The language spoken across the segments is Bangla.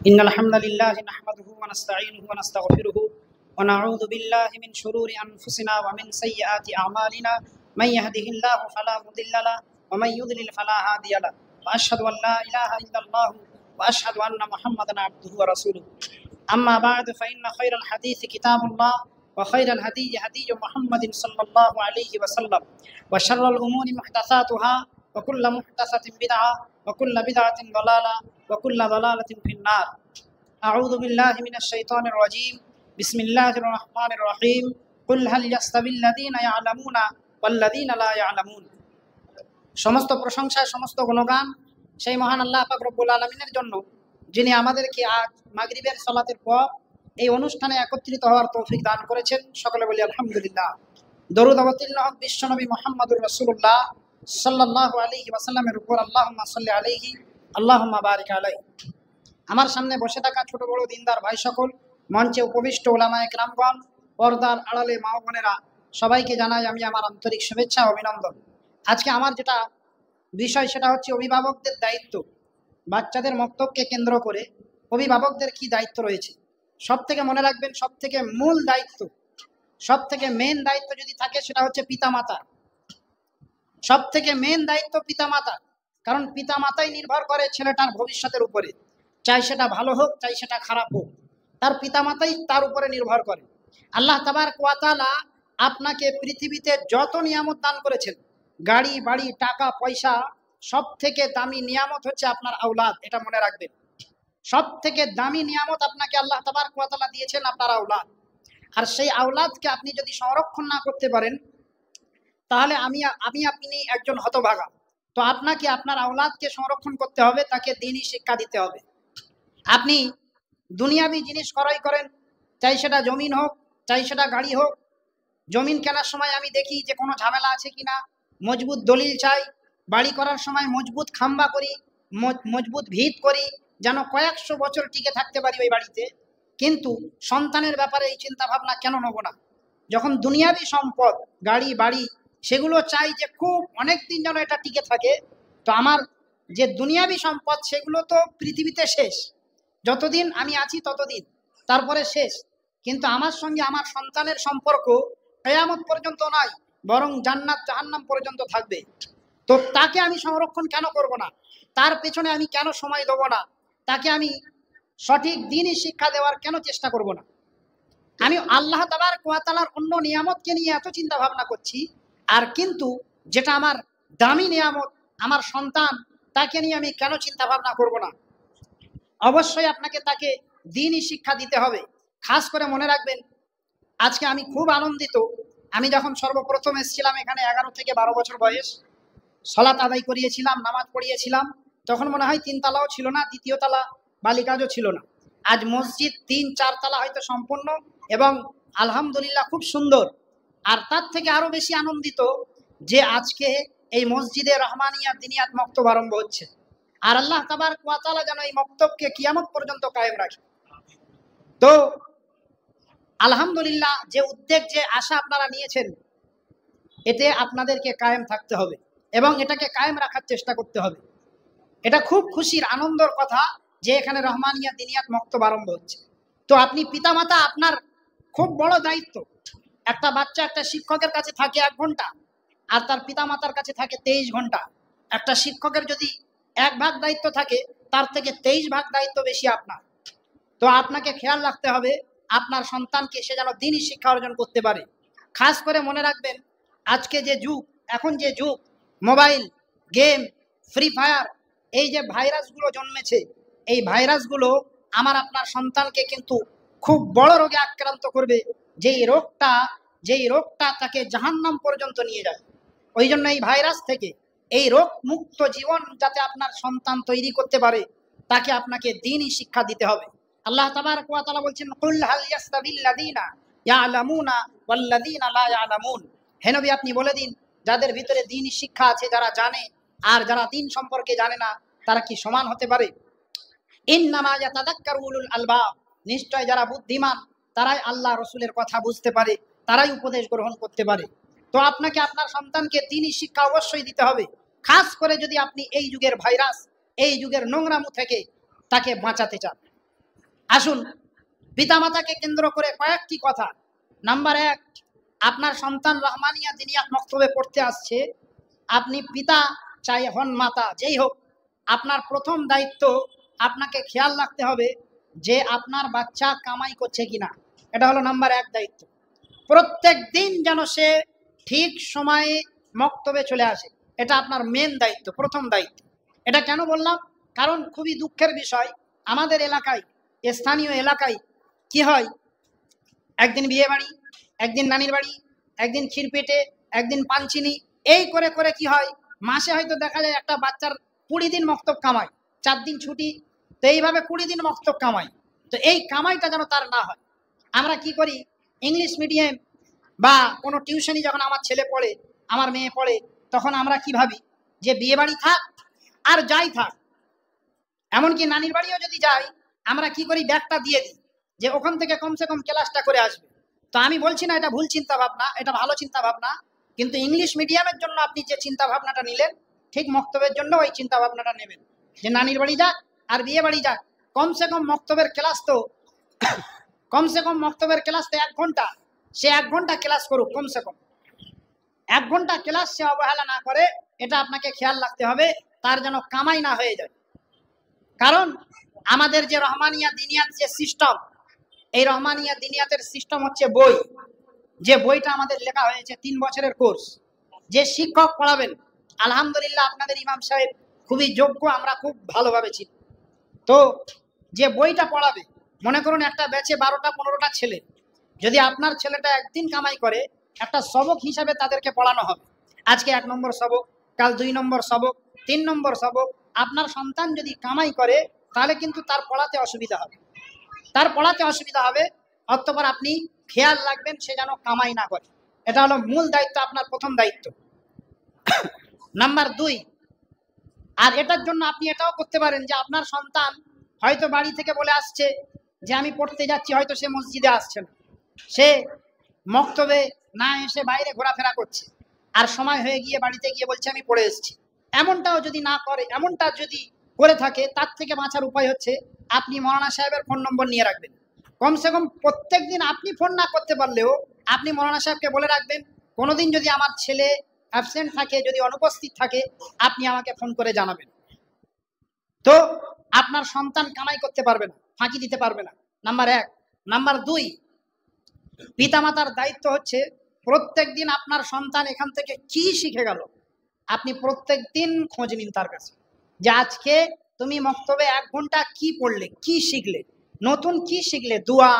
إن الحمد لله نحمده ونستعينه ونستغفره ونعوذ بالله من شرور أنفسنا ومن سيئات أعمالنا من يهده الله فلا مضل له ومن يضلل فلا هادي له وأشهد أن لا إله إلا الله وأشهد أن محمدا عبده ورسوله أما بعد فإن خير الحديث كتاب الله وخير الهدي هدي محمد صلى الله عليه وسلم وشر الأمور محدثاتها وكل محدثة بدعة وكل بدعة ضلالة وكل ضلالة في النار أعوذ بالله من الشيطان الرجيم بسم الله الرحمن الرحيم قل هل يستوي الذين يعلمون والذين لا يعلمون সমস্ত প্রশংসা সমস্ত গুণগান সেই মহান আল্লাহ পাক রব্বুল আলামিনের জন্য যিনি আমাদেরকে আজ মাগরিবের সালাতের পর এই অনুষ্ঠানে একত্রিত হওয়ার তৌফিক দান করেছেন। সকলে বলি আলহামদুলিল্লাহ। দরুদ অবতীর্ণ হোক বিশ্বনবী মুহাম্মদুর রাসূলুল্লাহ সাল্লাল্লাহু আলাইহি ওয়াসাল্লামের উপর। আল্লাহুম্মা সাল্লি আলাইহি আল্লাহুম্মা বারিক আলাইহি। আমার সামনে বসে থাকা ছোট বড় দিনদার ভাই সকল, মঞ্চে উপবিষ্ট ওলামায়ে কেরামগণ, পর্দার আড়ালে মা বোনেরা, সবাইকে জানাই আমি আমার আন্তরিক শুভেচ্ছা ও অভিনন্দন। আজকে আমার যেটা বিষয় সেটা হচ্ছে অভিভাবকদের দায়িত্ব। বাচ্চাদের মক্তবকে কেন্দ্র করে অভিভাবকদের কি দায়িত্ব রয়েছে। সব থেকে মনে রাখবেন, সব থেকে মূল দায়িত্ব, সব থেকে মেন দায়িত্ব যদি থাকে সেটা হচ্ছে পিতামাতা। সব থেকে মেন দায়িত্ব পিতামাতা, কারণ পিতামাতাই নির্ভর করে ছেলেটার ভবিষ্যতের উপরে। চাই সেটা ভালো হোক, চাই সেটা খারাপ হোক, তার পিতামাতাই তার উপরে নির্ভর করে। আল্লাহ তাবারক ওয়া তাআলা আপনাকে পৃথিবীতে যত নিয়ামত দান করেছেন, গাড়ি বাড়ি টাকা পয়সা, সব থেকে দামি নিয়ামত হচ্ছে আপনার আওলাদ। এটা মনে রাখবেন, সব থেকে দামি নিয়ামত আপনাকে আল্লাহ তাবারক ওয়া তাআলা দিয়েছেন আপনার আওলাদ। আর সেই আওলাদকে আপনি যদি সংরক্ষণ না করতে পারেন তাহলে আপনি একজন হতভাগা। তো আপনাকে আপনার আওলাদকে সংরক্ষণ করতে হবে, তাকে দ্বীনি শিক্ষা দিতে হবে। আপনি দুনিয়াবি জিনিস ক্রয় করেন, চাই সেটা জমিন হোক, চাই সেটা গাড়ি হোক। জমিন কেনার সময় আমি দেখি যে কোনো ঝামেলা আছে কিনা, মজবুত দলিল চাই। বাড়ি করার সময় মজবুত খাম্বা করি, মজবুত ভিত করি, যেন কয়েকশো বছর টিকে থাকতে পারি ওই বাড়িতে। কিন্তু সন্তানের ব্যাপারে এই চিন্তা ভাবনা কেন নেব না? যখন দুনিয়াবি সম্পদ, গাড়ি বাড়ি, সেগুলো চাই যে খুব অনেক দিন যেন এটা টিকে থাকে। তো আমার যে দুনিয়াবি সম্পদ সেগুলো তো পৃথিবীতে শেষ, যতদিন আমি আছি ততদিন, তারপরে শেষ। কিন্তু আমার সঙ্গে আমার সন্তানের সম্পর্ক কিয়ামত পর্যন্ত নয়, বরং জান্নাত জাহান্নাম পর্যন্ত থাকবে। তো তাকে আমি সংরক্ষণ কেন করব না? তার পেছনে আমি কেন সময় দেব না? তাকে আমি সঠিক দ্বীনি শিক্ষা দেওয়ার কেন চেষ্টা করব না? আমি আল্লাহ তাবারক ওয়া তাআলার অন্য নিয়ামতকে নিয়ে এত চিন্তা ভাবনা করছি, আর কিন্তু যেটা আমার দামি নিয়ামত আমার সন্তান, তাকে নিয়ে আমি কেন চিন্তা ভাবনা করব না? অবশ্যই আপনাকে তাকে দ্বীনি শিক্ষা দিতে হবে। খাস করে মনে রাখবেন, আজকে আমি খুব আনন্দিত। আমি যখন সর্বপ্রথম এসেছিলাম এখানে 11 থেকে 12 বছর বয়স, সালাত আদায় করিয়েছিলাম, নামাজ পড়িয়েছিলাম, তখন মনে হয় 3 তালাও ছিল না, দ্বিতীয় তালা বালিকাজও ছিল না। আজ মসজিদ 3-4 তালা হয়তো সম্পূর্ণ, এবং আলহামদুলিল্লাহ খুব সুন্দর। আর তার থেকে আরো বেশি আনন্দিত যে আজকে এই মসজিদে রহমানিয়া দিনিয়াত মক্তব আরম্ভ হচ্ছে। আর আল্লাহ তাবারক ওয়া তাআলা যেন এই মক্তবকে কিয়ামত পর্যন্ত কায়েম রাখে। তো আলহামদুলিল্লাহ, যে উদ্যোগ, যে আশা আপনারা নিয়েছেন, এতে আপনাদেরকে কায়েম থাকতে হবে এবং এটাকে কায়েম রাখার চেষ্টা করতে হবে। এটা খুব খুশির আনন্দের কথা যে এখানে রহমানিয়া দিনিয়াত মক্তব আরম্ভ হচ্ছে। তো আপনি পিতামাতা, আপনার খুব বড় দায়িত্ব। একটা বাচ্চা একটা শিক্ষকের কাছে থাকে 1 ঘন্টা, আর তার পিতামাতার কাছে থাকে 23 ঘন্টা। একটা শিক্ষকের যদি 1 ভাগ দায়িত্ব থাকে, তার থেকে 23 ভাগ দায়িত্ব বেশি আপনার। তো আপনাকে খেয়াল রাখতে হবে আপনার সন্তানকে সে যেন দ্বীনি শিক্ষা অর্জন করতে পারে। খাস করে মনে রাখবেন, আজকে যে যুগ, এখন যে যুগ, মোবাইল গেম, ফ্রি ফায়ার, এই যে ভাইরাসগুলো জন্মেছে, এই ভাইরাসগুলো আমার আপনার সন্তানকে কিন্তু খুব বড় রোগে আক্রান্ত করবে, যেই রোগটা তাকে জাহান্নাম পর্যন্ত নিয়ে যাবে। ওই জন্য এই ভাইরাস থেকে, এই রোগ মুক্ত জীবন যাতে আপনার সন্তান তৈরি করতে পারে, তাকে আপনাকে দ্বীনি শিক্ষা দিতে হবে। আল্লাহ তাবারক ওয়া তাআলা বলছেন, কুল হাল ইয়াস্তাবিল্লাযীনা ইয়ালামুনা ওয়াল্লাযীনা লা ইয়ালামুন। হে নবী, আপনি বলে দিন, যাদের ভিতরে দ্বীনি শিক্ষা আছে, যারা জানে, আর যারা দ্বীন সম্পর্কে জানে না, তারা কি সমান হতে পারে? ইন্নামা ইয়াতাযাক্কারু উলুল আলবাব। নিশ্চয় যারা বুদ্ধিমান, তারাই আল্লাহ রসুলের কথা বুঝতে পারে, তারাই উপদেশ গ্রহণ করতে পারে। তো আপনাকে আপনার সন্তানকে দ্বীনি শিক্ষা অবশ্যই দিতে হবে। খাস করে যদি আপনি এই যুগের ভাইরাস, এই যুগের নোংরামু থেকে তাকে বাঁচাতে চান। আসুন পিতামাতাকে কেন্দ্র করে কয়েকটি কথা। নাম্বার 1, আপনার সন্তান রহমানিয়া দিনিয়াত মক্তবে পড়তে আসছে, আপনি পিতা চাই হন মাতা যেই হোক, আপনার প্রথম দায়িত্ব আপনাকে খেয়াল রাখতে হবে যে আপনার বাচ্চা কামাই করছে কিনা। এটা হলো নাম্বার 1 দায়িত্ব। প্রত্যেক দিন যেন সে ঠিক সময়ে মক্তবে চলে আসে, এটা আপনার মেন দায়িত্ব, প্রথম দায়িত্ব। এটা কেন বললাম? কারণ খুবই দুঃখের বিষয়, আমাদের এলাকায়, স্থানীয় এলাকায় কি হয়, একদিন বিয়ে বাড়ি, একদিন নানির বাড়ি, একদিন ক্ষীরপেটে, একদিন পানচিনি, এই করে করে কি হয়, মাসে হয়তো দেখা যায় একটা বাচ্চার 20 দিন মক্তব কামায়, 4 দিন ছুটি, তো এইভাবে 20 দিন মক্তব কামায়। তো এই কামাইটা যেন তার না হয়, আমরা কি করি, ইংলিশ মিডিয়াম বা কোনো টিউশনি যখন আমার ছেলে পড়ে, আমার মেয়ে পড়ে, তখন আমরা কি ভাবি যে বিয়ে বাড়ি থাক আর যাই থাক, এমনকি নানির বাড়িও যদি যাই, আমরা কি করি, ব্যাগটা দিয়ে দিই যে ওখান থেকে কমসে কম ক্লাসটা করে আসবে। তো আমি বলছি না এটা ভুল চিন্তা ভাবনা, এটা ভালো চিন্তা ভাবনা, কিন্তু ইংলিশ মিডিয়ামের জন্য আপনি যে চিন্তা ভাবনাটা নিলেন, ঠিক মক্তবের জন্য ওই চিন্তা ভাবনাটা নেবেন যে নানির বাড়ি যাক আর বিয়ে বাড়ি যাক, কমসে কম মক্তবের ক্লাস তো কমসে কম মক্তবের ক্লাস তো 1 ঘন্টা, সে 1 ঘন্টা ক্লাস করুক, কমসে কম 1 ঘন্টা ক্লাস সে অবহেলা না করে, এটা আপনাকে খেয়াল রাখতে হবে, তার যেন কামাই না হয়ে যায়। কারণ আমাদের যে রহমানিয়া দিনিয়াত যে সিস্টেম, এই রহমানিয়া দিনিয়াতের সিস্টেম হচ্ছে বই, যে বইটা আমাদের লেখা হয়েছে 3 বছরের কোর্স, যে শিক্ষক পড়াবেন, আলহামদুলিল্লাহ আপনাদের ইমাম সাহেব খুবই যোগ্য, আমরা খুব ভালোভাবে চিনি। তো যে বইটা পড়াবে, মনে করুন একটা ব্যাচে 12টা 15টা ছেলে, যদি আপনার ছেলেটা একদিন কামাই করে, একটা সবক হিসাবে তাদেরকে পড়ানো হবে। আজকে 1 নম্বর সবক, কাল 2 নম্বর সবক, 3 নম্বর সবক। আপনার সন্তান যদি কামাই করে, তাহলে কিন্তু তার পড়াতে অসুবিধা হবে, তার পড়াতে অসুবিধা হবে। অতঃপর আপনি খেয়াল রাখবেন সে যেন কামাই না করে, এটা হলো মূল দায়িত্ব, আপনার প্রথম দায়িত্ব। নাম্বার 2, আর এটার জন্য আপনি এটাও করতে পারেন যে আপনার সন্তান হয়তো বাড়ি থেকে বলে আসছে যে আমি পড়তে যাচ্ছি, হয়তো সে মসজিদে আসছে না, সে মক্তবে না এসে বাইরে ঘোরাফেরা করছে, আর সময় হয়ে গিয়ে বাড়িতে গিয়ে বলছে আমি পড়ে এসেছি। এমনটাও যদি না করে, এমনটা যদি করে থাকে, তার থেকে বাঁচার উপায় হচ্ছে আপনি মৌলানা সাহেবের ফোন নম্বর নিয়ে রাখবেন। কমসে কম প্রত্যেক দিন আপনি ফোন না করতে পারলেও আপনি মৌলানা সাহেবকে বলে রাখবেন, কোনোদিন যদি আমার ছেলে অ্যাবসেন্ট থাকে, যদি অনুপস্থিত থাকে, আপনি আমাকে ফোন করে জানাবেন। তো আপনার সন্তান কামাই করতে পারবে না, ফাঁকি দিতে পারবে না, নাম্বার 1। নাম্বার 2, পিতামাতার দায়িত্ব হচ্ছে প্রত্যেক দিন আপনার সন্তান এখান থেকে কি শিখে গেল, আপনি প্রত্যেক দিন খোঁজ নিন তার কাছে, যে আজকে তুমি মক্তবে 1 ঘন্টা কি পড়লে, কি শিখলে, নতুন কি শিখলে, দোয়া,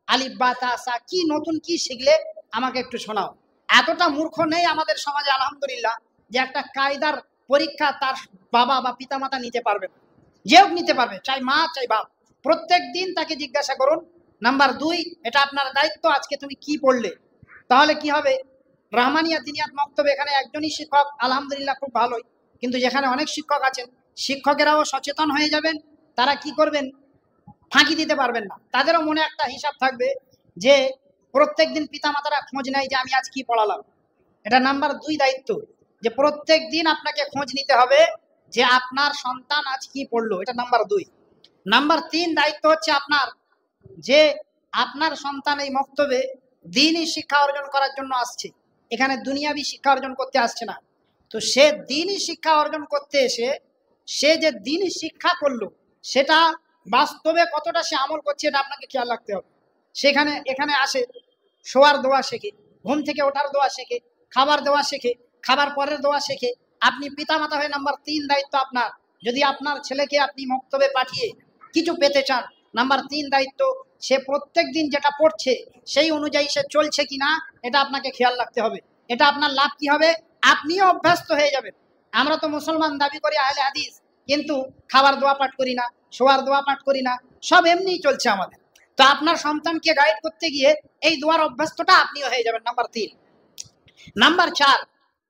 আলিফ বা তা সা, কি নতুন কি শিখলে আমাকে একটু শোনাও। এতটা মূর্খ নেই আমাদের সমাজে আলহামদুলিল্লাহ, যে একটা কায়দার পরীক্ষা তার বাবা বা পিতামাতা নিতে পারবে না, যে হোক নিতে পারবে, চাই মা চাই বাপ, প্রত্যেক দিন তাকে জিজ্ঞাসা করুন। নাম্বার 2, এটা আপনার দায়িত্ব, আজকে তুমি কি পড়লে। তাহলে কি হবে, রহমানিয়া দিনিয়াত মক্তবে এখানে একজনই শিক্ষক, আলহামদুলিল্লাহ খুব ভালোই, কিন্তু যেখানে অনেক শিক্ষক আছেন, শিক্ষকেরাও সচেতন হয়ে যাবেন, তারা কি করবেন, ফাঁকি দিতে পারবেন না, তাদেরও মনে একটা হিসাব থাকবে যে প্রত্যেকদিন পিতামাতারা খোঁজ নেয় যে আমি আজ কি পড়ালাম। এটা নাম্বার 2 দায়িত্ব, যে প্রত্যেক দিন আপনাকে খোঁজ নিতে হবে যে আপনার সন্তান আজ কি পড়লো, এটা নাম্বার 2। নাম্বার 3 দায়িত্ব হচ্ছে আপনার, যে আপনার সন্তান এই মক্তবে দ্বীনি শিক্ষা অর্জন করার জন্য আসছে, এখানে দুনিয়াবি শিক্ষা অর্জন করতে আসছে না। তো সে দ্বীনি শিক্ষা অর্জন করতে এসে সে যে দ্বীনি শিক্ষা করলো, সেটা বাস্তবে কতটা সে আমল করছে, এটা আপনাকে খেয়াল রাখতে হবে। সেখানে এখানে আসে শোয়ার দোয়া শেখে, ঘুম থেকে ওঠার দোয়া শেখে, খাবার দেওয়া শেখে, খাবার পরের দোয়া শেখে। আপনি পিতামাতা হয়ে নাম্বার 3 দায়িত্ব আপনার, যদি আপনার ছেলেকে আপনি মক্তবে পাঠিয়ে কিছু পেতে চান, নাম্বার 3 দায়িত্ব, সে প্রত্যেক দিন যেটা পড়ছে সেই অনুযায়ী সে চলছে কিনা, এটা আপনাকে খেয়াল রাখতে হবে। এটা আপনার লাভ কি হবে, আপনিও অভ্যস্ত হয়ে যাবেন। আমরা তো মুসলমান দাবি করি আহলে হাদিস, কিন্তু খাবার দোয়া পাঠ করি না, শোয়ার দোয়া পাঠ করি না, সব এমনিই চলছে আমাদের। তো আপনার সন্তানকে গাইড করতে গিয়ে এই দোয়ার অভ্যস্তটা আপনিও হয়ে যাবেন, নাম্বার 3। নাম্বার 4,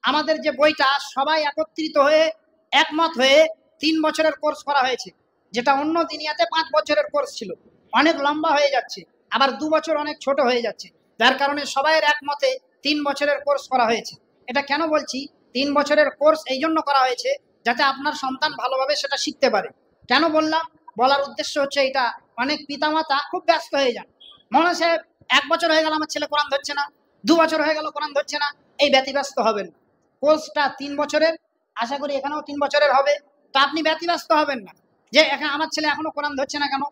আমাদের যে বইটা সবাই একত্রিত হয়ে একমত হয়ে 3 বছরের কোর্স করা হয়েছে, যেটা অন্য দিনিয়াতে 5 বছরের কোর্স ছিল, অনেক লম্বা হয়ে যাচ্ছে, আবার 2 বছর অনেক ছোট হয়ে যাচ্ছে, যার কারণে সবাইয়ের একমতে 3 বছরের কোর্স করা হয়েছে। এটা কেন বলছি, 3 বছরের কোর্স এই জন্য করা হয়েছে যাতে আপনার সন্তান ভালোভাবে সেটা শিখতে পারে। কেন বললাম, বলার উদ্দেশ্য হচ্ছে এটা, অনেক পিতামাতা খুব ব্যস্ত হয়ে যান, মনে হচ্ছে 1 বছর হয়ে গেল আমার ছেলে কোরআন ধরছে না, 2 বছর হয়ে গেল কোরআন ধরছে না। এই ব্যতিব্যস্ত হবেন না। কোর্সটা 3 বছরের, আশা করি এখানেও 3 বছরের হবে। তো আপনি ব্যতিব্যস্ত হবেন না যে এখানে আমার ছেলে এখনো কোরআন ধরছে না কেন।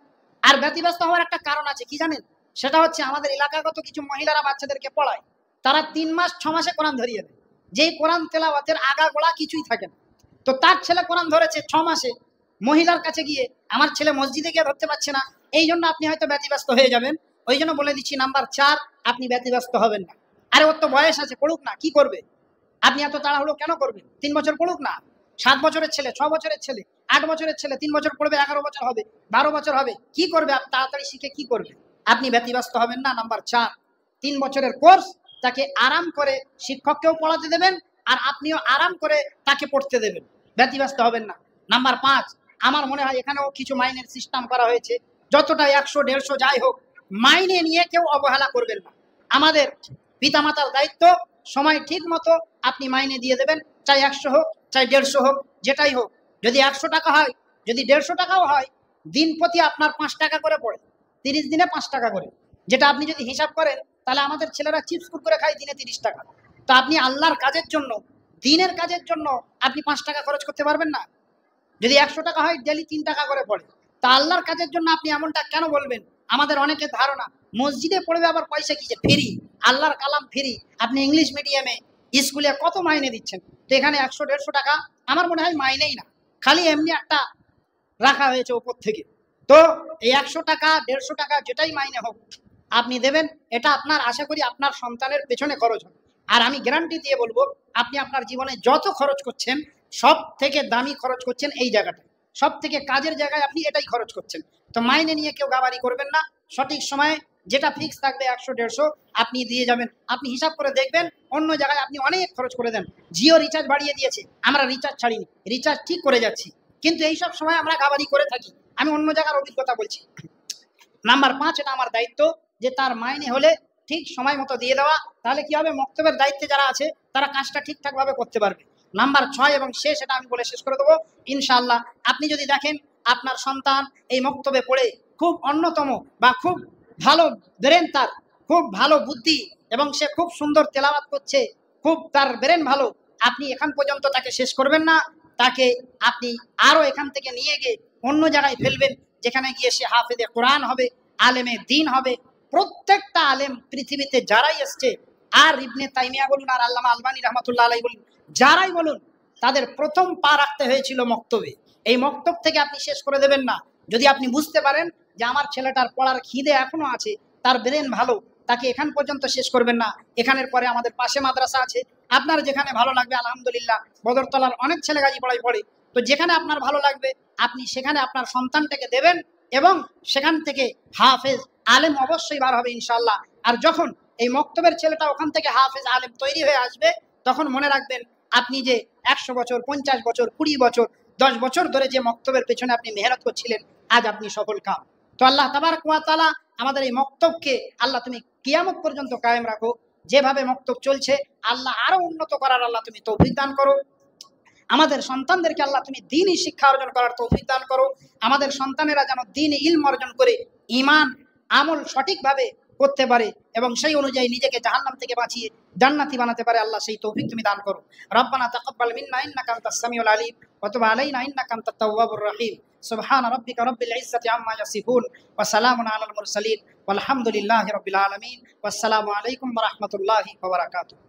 আর ব্যতিব্যস্ত হওয়ার একটা কারণ আছে, কি জানেন? সেটা হচ্ছে আমাদের এলাকাগত কিছু মহিলারা বাচ্চাদেরকে পড়ায়, তারা 3 মাস 6 মাসে কোরআন ধরিয়ে দেয়, যেই কোরআন তেলাওয়াতের আগা গোড়া কিছুই থাকে না। তো তার ছেলে কোরআন ধরেছে 6 মাসে, মহিলার কাছে গিয়ে আমার ছেলে মসজিদে গিয়ে ধরতে পারছে না, এই জন্য আপনি হয়তো ব্যতিব্যস্ত হয়ে যাবেন। ওই জন্য বলে দিচ্ছি, নাম্বার 4, আপনি ব্যতিব্যস্ত হবেন না। আরে ওর তো বয়স আছে, পড়ুক না, কি করবে? আপনি এত তাড়াহুড়ো কেন করবেন? 3 বছর পড়ুক না। 7 বছরের ছেলে, 6 বছরের ছেলে, 8 বছরের ছেলে 3 বছর পড়বে, 11 বছর হবে, 12 বছর হবে, কি করবে? তাড়াতাড়ি শিখে কি করবে? আপনি ব্যতিব্যস্ত হবেন না। নাম্বার 4, 3 বছরের কোর্স, তাকে আরাম করে শিক্ষককেও পড়াতে দেবেন আর আপনিও আরাম করে তাকে পড়তে দেবেন, ব্যতিব্যস্ত হবেন না। নাম্বার 5, আমার মনে হয় এখানেও কিছু মাইনের সিস্টেম করা হয়েছে, যতটা 100 150 যাই হোক, মাইনে নিয়ে কেউ অবহেলা করবেন না। আমাদের পিতামাতার দায়িত্ব, সময় ঠিক মতো আপনি মাইনে দিয়ে দেবেন, চাই 100 হোক, চাই 150 হোক, যেটাই হোক। যদি 100 টাকা হয়, যদি 150 টাকাও হয়, দিন প্রতি আপনার 5 টাকা করে পড়ে, 30 দিনে 5 টাকা করে, যেটা আপনি যদি হিসাব করেন তাহলে আমাদের ছেলেরা চিপস কুরকুরে খায় দিনে 30 টাকা। তো আপনি আল্লাহর কাজের জন্য, দিনের কাজের জন্য আপনি 5 টাকা খরচ করতে পারবেন না? যদি 100 টাকা হয়, ডেলি 3 টাকা করে পড়ে, তা আল্লাহর কাজের জন্য আপনি এমনটা কেন বলবেন? আমাদের অনেকের ধারণা মসজিদে পড়বে আবার পয়সা কি, যে ফ্রি, আল্লাহর কালাম ফ্রি। আপনি ইংলিশ মিডিয়ামে স্কুলে কত মাইনে দিচ্ছেন, তো এখানে 100 150 টাকা আমার মনে হয় মাইনেই না, খালি এমনি একটা রাখা হয়েছে উপর থেকে। তো এই 100 টাকা 150 টাকা যেটাই মাইনে হোক আপনি দেবেন, এটা আপনার, আশা করি আপনার সন্তানের পেছনে খরচ হবে। আর আমি গ্যারান্টি দিয়ে বলবো, আপনি আপনার জীবনে যত খরচ করছেন সব থেকে দামি খরচ করছেন এই জায়গাটা, সব থেকে কাজের জায়গায় আপনি এটাই খরচ করছেন। তো মাইনে নিয়ে কেউ গাবারি করবেন না, সঠিক সময়ে যেটা ফিক্স থাকবে 100 150 আপনি দিয়ে যাবেন। আপনি হিসাব করে দেখবেন অন্য জায়গায় আপনি অনেক খরচ করে দেন। জিও রিচার্জ বাড়িয়ে দিয়েছে, আমরা রিচার্জ ছাড়িনি, রিচার্জ ঠিক করে যাচ্ছি, কিন্তু এইসব সময় আমরা গাবারি করে থাকি। আমি অন্য জায়গার অভিজ্ঞতা বলছি। নাম্বার 5, এটা আমার দায়িত্ব যে তার মাইনে হলে ঠিক সময় মতো দিয়ে দেওয়া, তাহলে কি হবে, মক্তবের দায়িত্বে যারা আছে তারা কাজটা ঠিকঠাক ভাবে করতে পারবে। নাম্বার 6 এবং শেষ, এটা আমি বলে শেষ করে দেবো ইনশাআল্লাহ। আপনি যদি দেখেন আপনার সন্তান এই মক্তবে পড়ে খুব অন্যতম বা খুব ভালো ব্রেন, তার খুব ভালো বুদ্ধি এবং সে খুব সুন্দর তেলাওয়াত করছে, খুব তার ব্রেন ভালো, আপনি এখান পর্যন্ত তাকে শেষ করবেন না, তাকে আপনি আরো এখান থেকে নিয়ে গিয়ে অন্য জায়গায় ফেলবেন, যেখানে গিয়ে সে হাফেজে কোরআন হবে, আলেমে দ্বীন হবে। প্রত্যেকটা আলেম পৃথিবীতে যারাই এসছে, আর ইবনে তাইমিয়া বলুন আর আল্লামা আলবানী রহমাতুল্লাহ আলাইহি বলুন, যারাই বলুন, তাদের প্রথম পা রাখতে হয়েছিল মক্তবে। এই মক্তব থেকে আপনি শেষ করে দেবেন না। যদি আপনি বুঝতে পারেন যে আমার ছেলেটার পড়ার খিদে এখনো আছে, তার ব্রেন ভালো, তাকে এখান পর্যন্ত শেষ করবেন না। এখানের পরে আমাদের পাশে মাদ্রাসা আছে, আপনার যেখানে ভালো লাগবে, আলহামদুলিল্লাহ বদরতলার অনেক ছেলে গাজী পড়াই পড়ে, তো যেখানে আপনার ভালো লাগবে আপনি সেখানে আপনার সন্তানটাকে দেবেন, এবং সেখান থেকে হাফেজ আলেম অবশ্যই বার হবে ইনশাআল্লাহ। আর যখন এই মক্তবের ছেলেটা ওখান থেকে হাফেজ আলেম তৈরি হয়ে আসবে, তখন মনে রাখবেন আপনি যে 100 বছর 50 বছর 20 বছর 10 বছর ধরে যে মক্তবের পেছনে আপনি মেহনত করছিলেন, আজ আপনি সফল কাম। তো আল্লাহ তাবারক ওয়া তাআলা আমাদের এই মক্তবকে আল্লাহ তুমি কিয়ামত পর্যন্ত কায়েম রাখো। যেভাবে মক্তব চলছে আল্লাহ আরো উন্নত করার আল্লাহ তুমি তৌফিক দান করো। আমাদের সন্তানদেরকে আল্লাহ তুমি দ্বীনি শিক্ষা অর্জন করার তৌফিক দান করো। আমাদের সন্তানেরা যেন দ্বীনি ইলম অর্জন করে ঈমান আমল সঠিকভাবে করতে পারে এবং সেই অনুযায়ী নিজেকে জাহান্নাম থেকে বাঁচিয়ে জান্নাতি বানাতে পারে, আল্লাহ সেই তৌফিক তুমি দান করো। রব্বানা তাকাব্বাল মিন্না ইন্নাকা আনতাস সামিউল আলিম ওয়া তুব আলাইনা ইন্নাকা আনতাত তাওয়াবুর রহিম। সুবহানা রাব্বিকা রাব্বিল ইজ্জাতি আম্মা ইয়াসিফুন ওয়া সালামুন আলাল মুরসালিন ওয়ালহামদুলিল্লাহি রাব্বিল আলামিন। ওয়াসসালামু আলাইকুম ওয়া রাহমাতুল্লাহি ওয়া বারাকাতুহু।